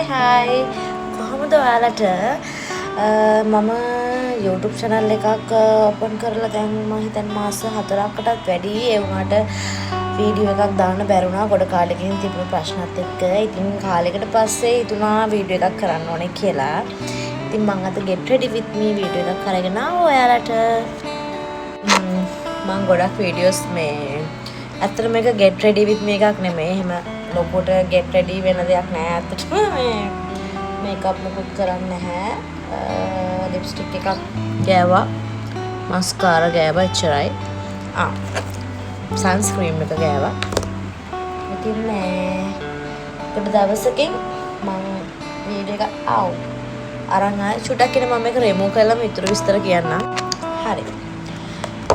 Hi. කොහොමද ඔයාලට මම YouTube channel එකක් open කරලා දැන් මම හිතන්නේ මාස 4කටත් වැඩි ඒ වුණාට වීඩියෝ එකක් දාන්න බැරුණා ගොඩ කාලෙකින් තිබුණු ප්‍රශ්නත් එක්ක. ඉතින් කාලෙකට පස්සේ හිතුණා වීඩියෝ එකක් කරන්න ඕනේ කියලා. ඉතින් මම අද get ready with me video එකක් අරගෙන ඔයාලට මම ගොඩක් වීඩියෝස් මේ ඇත්තටම මේක get ready with me එකක් නෙමෙයි. එහෙම ලොකුට get ready වෙන දෙයක් නෑ. ඇත්තටම මේ මේකප් මොකුත් කරන්නේ නැහැ. ලිප්ස්ටික් එකක් ගෑවා. මස්කාරා ගෑවා එච්චරයි. සන්ස්ක්‍රීම් එක ගෑවා. ඉතින් මේ පොඩ දවසකින් මම වීඩියෝ එක අරන් ආයේ චුටක් ඉන්න මම මේක රිමූව් කළාම ඉතුරු විස්තර කියන්නම්. හරි.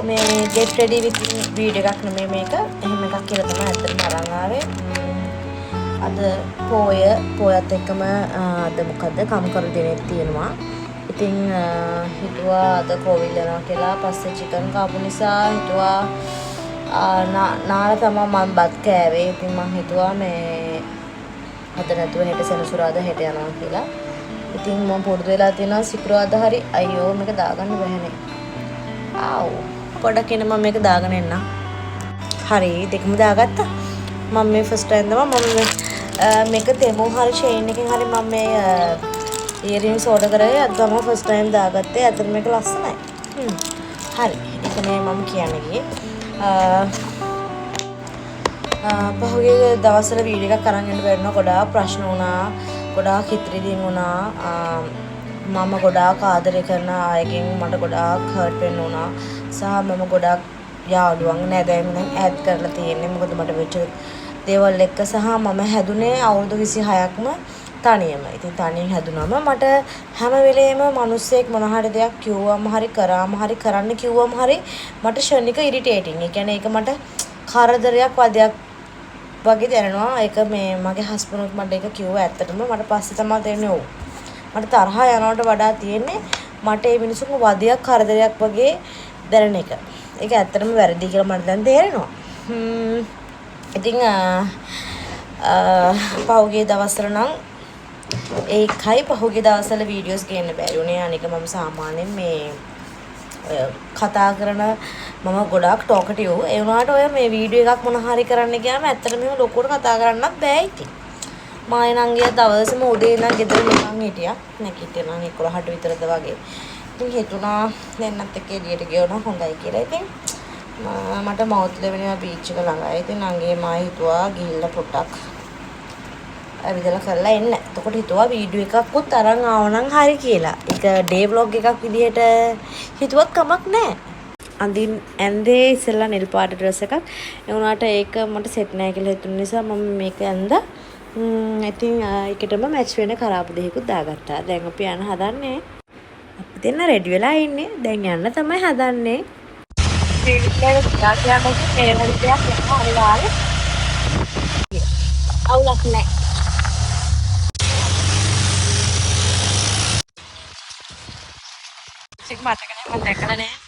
මේ get ready with වීඩියෝ එකක් නෙමෙයි මේක. එහෙම එකක් කියලා තමයි අදටම අරන් ආවේ. අද පොයත් එක්කම අද මොකද්ද කම්කරු දිනෙත් තියෙනවා. ඉතින් හිතුවා අද කෝවිල් යනවා කියලා. පස්සේ චිකන් කාපු නිසා හිතුවා නාලා තමයි මම බත් කෑවේ. ඉතින් මම හිතුවා මේ අද නැතුව හෙට සෙනසුරාදා හෙට යනවා කියලා. ඉතින් මම පුරුදු වෙලා තියෙනවා සිකුරාදා හරි අයියෝ මේක දාගන්න බැහැනේ. පොඩක් ඉන්න මම මේක දාගෙන එන්නම්. හරි දෙකම දාගත්තා. මම මේ ෆස්ට් ටයිම් තමයි මම මේක තෙමෝ හරි චේන් එකකින් හරි මම මේ ඉයරින්ග්ස් ඕඩර් කරේ. අද තමයි ෆස්ට් ටයිම් දාගත්තේ. අතන මේක ලස්සනයි. හරි. ඒක නේ මම කියන්නේ ගියේ. පහුගිය දවස්වල වීඩියෝ එකක් අරන් යන්න බැරිනවා. ගොඩාක් ප්‍රශ්න වුණා. ගොඩාක් හිතරිදීම් වුණා. මම ගොඩාක් ආදරය කරන අයගෙන් මට ගොඩාක් හර්ට් වෙන්න වුණා. සහ මම ගොඩාක් යාළුවන් නැදැයින් දැන් ඈඩ් කරලා තියෙන්නේ. මොකද මට වෙච්ච දේවල් එක්ක සහ මම හැදුනේ අවුරුදු 26ක්ම තනියම. ඉතින් තනියෙන් හැදුනම මට හැම වෙලේම මිනිස්සෙක් මොන හරි දෙයක් කිව්වම හරි කරාම හරි කරන්න කිව්වම හරි මට ෂණික ඉරිටේටින්. ඒ කියන්නේ ඒක මට කරදරයක් වදයක් වගේ දැනෙනවා. ඒක මේ මගේ හස්බන්ඩ්ත් මට ඒක කිව්වා. ඇත්තටම මට පස්සේ තමයි තේරෙන්නේ ඔව්. මට තරහ යනවට වඩා තියෙන්නේ මට මේ මිනිස්සුන්ගේ වදයක් කරදරයක් වගේ දැනෙන එක. ඒක ඇත්තටම වැරදි කියලා මට දැන් තේරෙනවා. ඉතින් පහුගිය දවස්වල නම් ඒකයි පහුගිය දවස්වල වීඩියෝස් ගේන්න බැරි වුණේ. අනික මම සාමාන්‍යයෙන් මේ කතා කරන මම ගොඩාක් ටෝකටිව්. ඒ වුණාට ඔය මේ වීඩියෝ එකක් මොන හරි කරන්න ගියාම ඇත්තටම මෙහෙම ලොකුවට කතා කරන්නත් බෑ ඉතින්. මායි නංගිය දවසම උදේ ඉඳන් ගෙදර නිකන් හිටියා. නැගිටිනා නම් 11ට විතරද වගේ. ඉතින් හිතුණා දෙන්නත් එක්ක එළියට ගියොත් හොඳයි කියලා. ඉතින් මට මවුත් ලැබෙනවා බීච් එක ළඟයි. ඉතින් නංගිය මායි හිතුවා ගිහිල්ලා පොඩ්ඩක් ඇවිදලා කරලා එන්න. එතකොට හිතුවා වීඩියෝ එකක්වත් අරන් ආවනම් හරි කියලා. ඒක ඩේ ව්ලොග් එකක් විදිහට හිතුවත් කමක් නැහැ. ඇන්දේ ඉස්සෙල්ලා නෙල් පාට ඩ්‍රෙස් එකක්. ඒ වුණාට ඒක මට සෙට් නැහැ කියලා හිතුන නිසා මම මේක ඇඳලා ඉතින් ඒකටම මැච් වෙන කරාබු දෙකකුත් දාගත්තා. දැන් අපි යන්න හදන්නේ. අපි දෙන්න රෙඩි වෙලා ඉන්නේ. දැන් යන්න තමයි හදන්නේ. අවුලක් නැහැ. මතක නැහැ මම දැකලා නැහැ.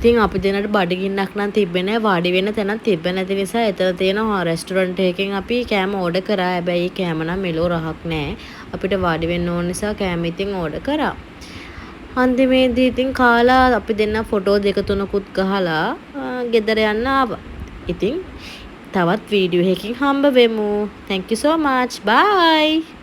ඉතින් අපි දෙන්නට බඩගින්නක් නම් තිබ්බේ නැහැ. වාඩි වෙන්න තැනක් තිබ්බේ නැති නිසා එතන තියෙන රෙස්ටොරන්ට් එකකින් අපි කෑම ඕඩර් කරා. හැබැයි කෑම නම් මෙලෝ රහක් නැහැ. අපිට වාඩි වෙන්න ඕන නිසා කෑම ඉතින් ඕඩර් කරා. අන්තිමේදී ඉතින් කාලා අපි දෙන්න ෆොටෝ දෙක තුනකුත් ගහලා ගෙදර යන්න ආවා. ඉතින් තවත් වීඩියෝ එකකින් හම්බ වෙමු. Thank you so much. Bye.